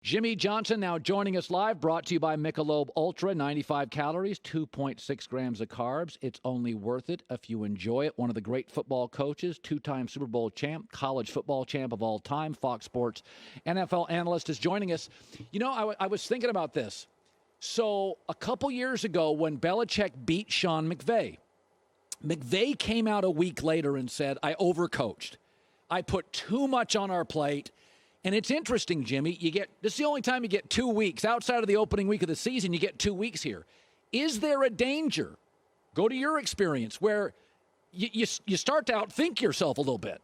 Jimmy Johnson now joining us live, brought to you by Michelob Ultra, 95 calories, 2.6 grams of carbs. It's only worth it if you enjoy it. One of the great football coaches, two-time Super Bowl champ, college football champ of all time, Fox Sports NFL analyst is joining us. You know, I was thinking about this. So a couple years ago when Belichick beat Sean McVay came out a week later and said, I overcoached. I put too much on our plate. And it's interesting, Jimmy, this is the only time you get 2 weeks. Outside of the opening week of the season, you get 2 weeks here. Is there a danger, go to your experience, where you start to outthink yourself a little bit?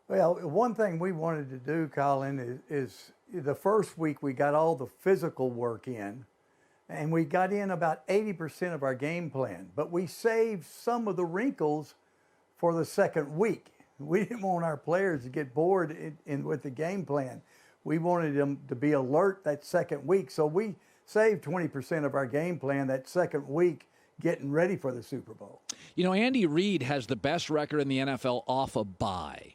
Well, one thing we wanted to do, Colin, is the first week we got all the physical work in, and we got in about 80% of our game plan. But we saved some of the wrinkles for the second week. We didn't want our players to get bored with the game plan. We wanted them to be alert that second week. So we saved 20% of our game plan that second week getting ready for the Super Bowl. You know, Andy Reid has the best record in the NFL off a bye.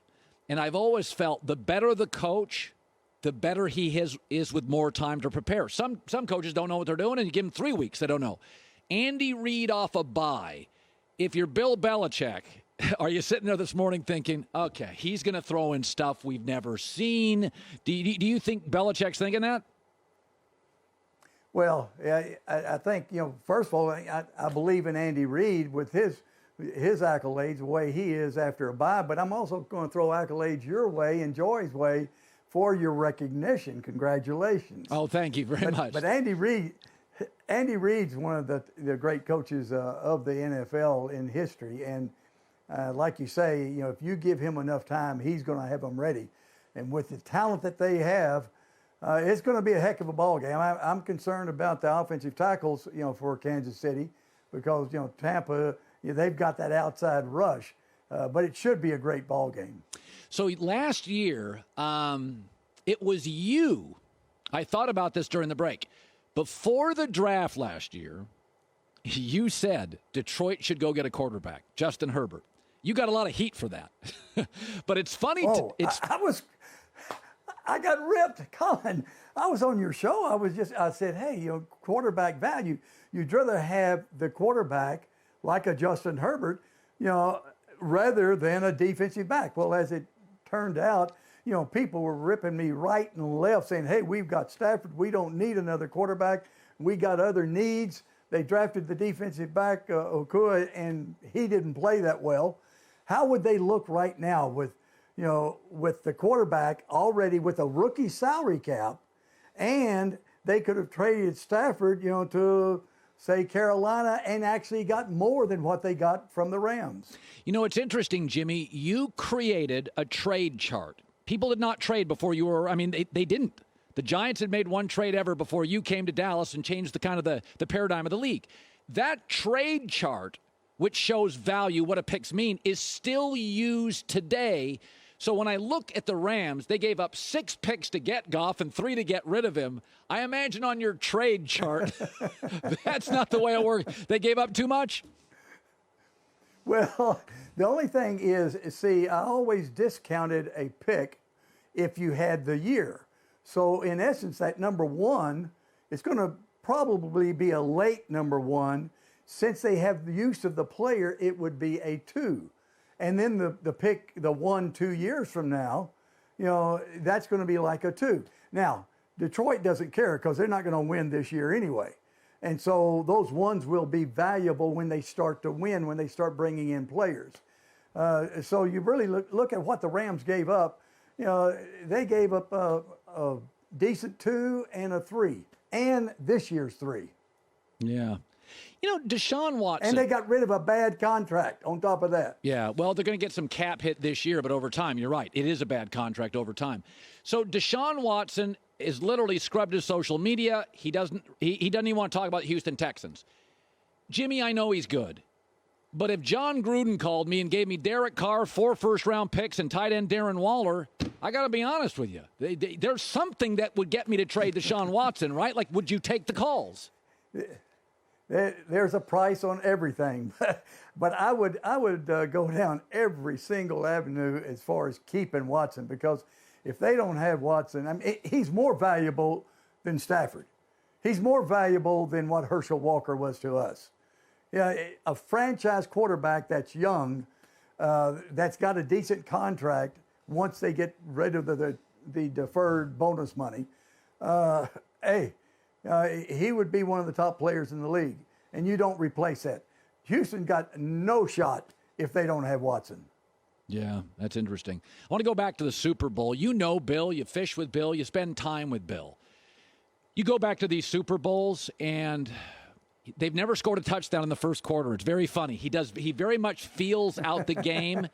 And I've always felt the better the coach, the better he is with more time to prepare. Some coaches don't know what they're doing, and you give them 3 weeks, they don't know. Andy Reid off a bye. If you're Bill Belichick, are you sitting there this morning thinking, okay, he's going to throw in stuff we've never seen? Do you think Belichick's thinking that? Well, I think, first of all, I believe in Andy Reid with his accolades, the way he is after a bye, but I'm also going to throw accolades your way and Joy's way for your recognition. Congratulations. Oh, thank you very much. But Andy Reid's one of the great coaches of the NFL in history, and like you say, if you give him enough time, he's going to have them ready. And with the talent that they have, it's going to be a heck of a ball game. I'm concerned about the offensive tackles, for Kansas City, because Tampa, they've got that outside rush. But it should be a great ball game. So last year, it was you. I thought about this during the break. Before the draft last year, you said Detroit should go get a quarterback, Justin Herbert. You got a lot of heat for that. But it's funny. I got ripped, Colin. I was on your show. I said, hey, quarterback value. You'd rather have the quarterback like a Justin Herbert, rather than a defensive back. Well, as it turned out, people were ripping me right and left saying, hey, we've got Stafford. We don't need another quarterback. We got other needs. They drafted the defensive back, Okua, and he didn't play that well. How would they look right now with the quarterback already with a rookie salary cap, and they could have traded Stafford, to, say, Carolina, and actually got more than what they got from the Rams? It's interesting, Jimmy. You created a trade chart. People did not trade before you were, they didn't. The Giants had made one trade ever before you came to Dallas and changed the paradigm of the league. That trade chart, which shows value, what a picks mean, is still used today. So when I look at the Rams, they gave up 6 picks to get Goff and 3 to get rid of him. I imagine on your trade chart, that's not the way it works. They gave up too much? Well, the only thing is, see, I always discounted a pick if you had the year. So in essence, that number 1, it's going to probably be a late number 1. Since they have the use of the player, it would be a 2. And then the pick, the 1, 2 years from now, that's going to be like a 2. Now, Detroit doesn't care because they're not going to win this year anyway. And so those ones will be valuable when they start to win, when they start bringing in players. So you really look at what the Rams gave up. They gave up a decent 2 and a 3, and this year's 3. Yeah. Deshaun Watson. And they got rid of a bad contract on top of that. Yeah, well, they're going to get some cap hit this year, but over time, you're right. It is a bad contract over time. So Deshaun Watson is literally scrubbed his social media. He doesn't even want to talk about the Houston Texans. Jimmy, I know he's good. But if John Gruden called me and gave me Derek Carr, 4 first-round picks, and tight end Darren Waller, I got to be honest with you. There's something that would get me to trade Deshaun Watson, right? Like, would you take the calls? There's a price on everything, but I would go down every single avenue as far as keeping Watson, because if they don't have Watson, I mean, he's more valuable than Stafford. He's more valuable than what Herschel Walker was to us. Yeah, a franchise quarterback that's young, that's got a decent contract once they get rid of the deferred bonus money. He would be one of the top players in the league, and you don't replace that. Houston got no shot if they don't have Watson. Yeah, that's interesting. I want to go back to the Super Bowl. You know Bill, you fish with Bill, you spend time with Bill. You go back to these Super Bowls, and they've never scored a touchdown in the first quarter. It's very funny. He very much feels out the game,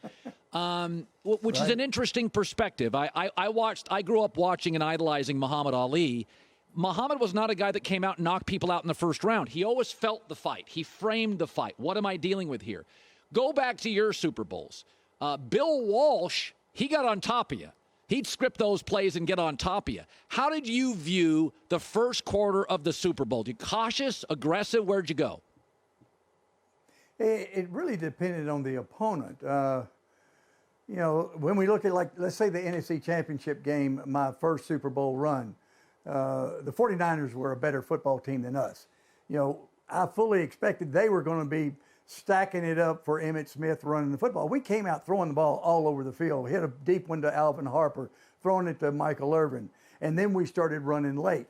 which is an interesting perspective. I grew up watching and idolizing Muhammad Ali. Muhammad was not a guy that came out and knocked people out in the first round. He always felt the fight. He framed the fight. What am I dealing with here? Go back to your Super Bowls. Bill Walsh, he got on top of you. He'd script those plays and get on top of you. How did you view the first quarter of the Super Bowl? You cautious, aggressive? Where'd you go? It really depended on the opponent. When we look at, like, let's say the NFC Championship game, my first Super Bowl run, the 49ers were a better football team than us. I fully expected they were going to be stacking it up for Emmitt Smith running the football. We came out throwing the ball all over the field, hit a deep one to Alvin Harper, throwing it to Michael Irvin, and then we started running late.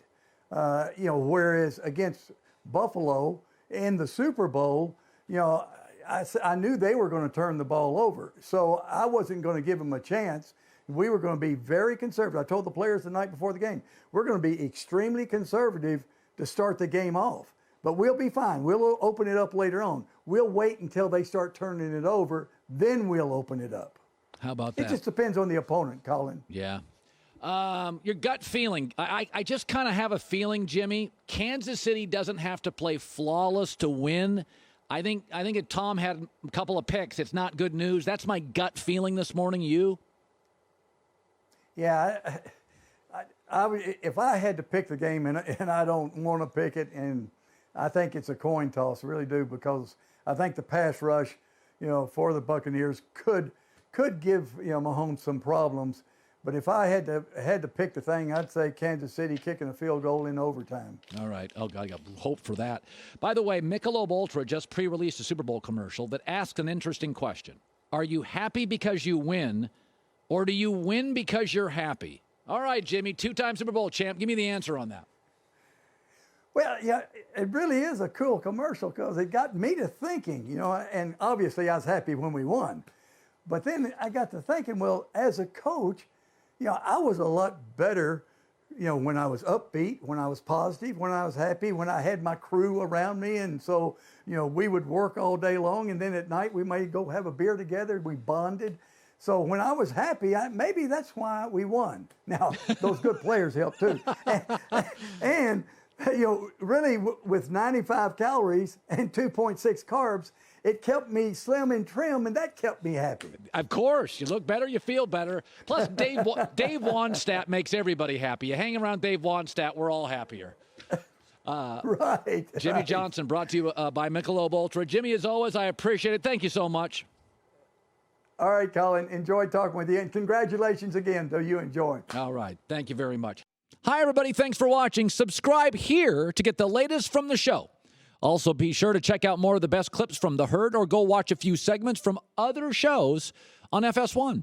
Whereas against Buffalo in the Super Bowl, I knew they were going to turn the ball over, so I wasn't going to give them a chance. We were going to be very conservative. I told the players the night before the game, we're going to be extremely conservative to start the game off. But we'll be fine. We'll open it up later on. We'll wait until they start turning it over, then we'll open it up. How about that? It just depends on the opponent, Colin. Yeah. Your gut feeling. I just kind of have a feeling, Jimmy, Kansas City doesn't have to play flawless to win. I think if Tom had a couple of picks, it's not good news. That's my gut feeling this morning. You? Yeah, if I had to pick the game, and I don't want to pick it, and I think it's a coin toss, I really do, because I think the pass rush, for the Buccaneers could give Mahomes some problems. But if I had to pick the thing, I'd say Kansas City kicking a field goal in overtime. All right. Oh, God, I got hope for that. By the way, Michelob Ultra just pre-released a Super Bowl commercial that asks an interesting question. Are you happy because you win, or do you win because you're happy? All right, Jimmy, two-time Super Bowl champ. Give me the answer on that. Well, yeah, it really is a cool commercial because it got me to thinking, and obviously I was happy when we won. But then I got to thinking, well, as a coach, I was a lot better, when I was upbeat, when I was positive, when I was happy, when I had my crew around me. And so, we would work all day long, and then at night we might go have a beer together. We bonded. So when I was happy, maybe that's why we won. Now, those good players helped too. And really with 95 calories and 2.6 carbs, it kept me slim and trim, and that kept me happy. Of course. You look better, you feel better. Plus, Dave Wannstedt makes everybody happy. You hang around Dave Wannstedt, we're all happier. Right. Jimmy Johnson, brought to you by Michelob Ultra. Jimmy, as always, I appreciate it. Thank you so much. All right, Colin. Enjoyed talking with you, and congratulations again, though you enjoy. All right. Thank you very much. Hi, everybody. Thanks for watching. Subscribe here to get the latest from the show. Also, be sure to check out more of the best clips from The Herd or go watch a few segments from other shows on FS1.